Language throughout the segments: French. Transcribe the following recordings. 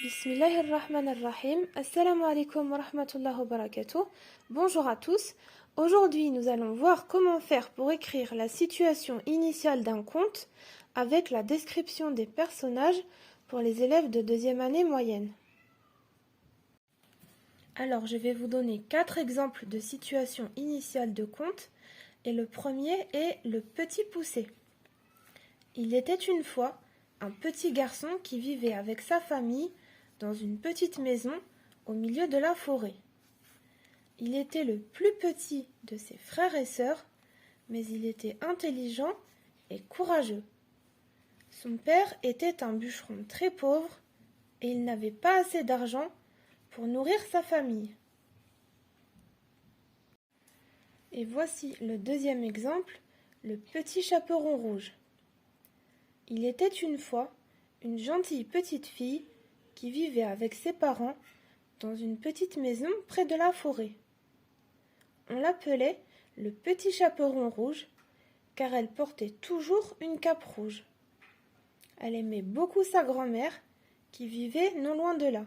Bismillahirrahmanirrahim. Assalamu alaikum wa rahmatullahi wa barakatuh. Bonjour à tous. Aujourd'hui, nous allons voir comment faire pour écrire la situation initiale d'un conte avec la description des personnages pour les élèves de deuxième année moyenne. Alors, je vais vous donner 4 exemples de situation initiale de conte et le premier est le petit poucet. Il était une fois un petit garçon qui vivait avec sa famille dans une petite maison au milieu de la forêt. Il était le plus petit de ses frères et sœurs, mais il était intelligent et courageux. Son père était un bûcheron très pauvre et il n'avait pas assez d'argent pour nourrir sa famille. Et voici le deuxième exemple, le petit chaperon rouge. Il était une fois une gentille petite fille qui vivait avec ses parents dans une petite maison près de la forêt. On l'appelait le petit chaperon rouge car elle portait toujours une cape rouge. Elle aimait beaucoup sa grand-mère qui vivait non loin de là.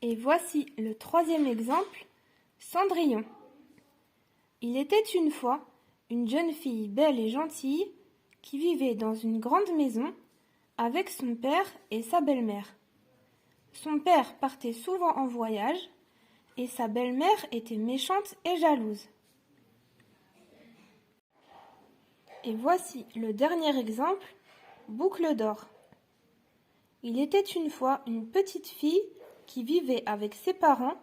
Et voici le troisième exemple, Cendrillon. Il était une fois une jeune fille belle et gentille qui vivait dans une grande maison avec son père et sa belle-mère. Son père partait souvent en voyage et sa belle-mère était méchante et jalouse. Et voici le dernier exemple, Boucle d'or. Il était une fois une petite fille qui vivait avec ses parents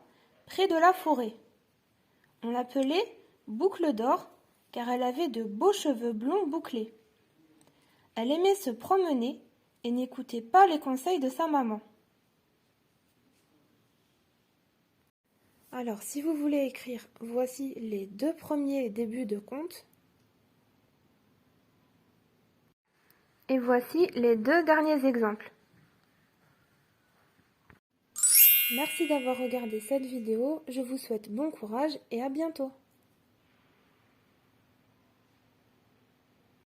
près de la forêt. On l'appelait Boucle d'or car elle avait de beaux cheveux blonds bouclés. Elle aimait se promener et n'écoutait pas les conseils de sa maman. Alors, si vous voulez écrire, voici les 2 premiers débuts de conte. Et voici les 2 derniers exemples. Merci d'avoir regardé cette vidéo, je vous souhaite bon courage et à bientôt.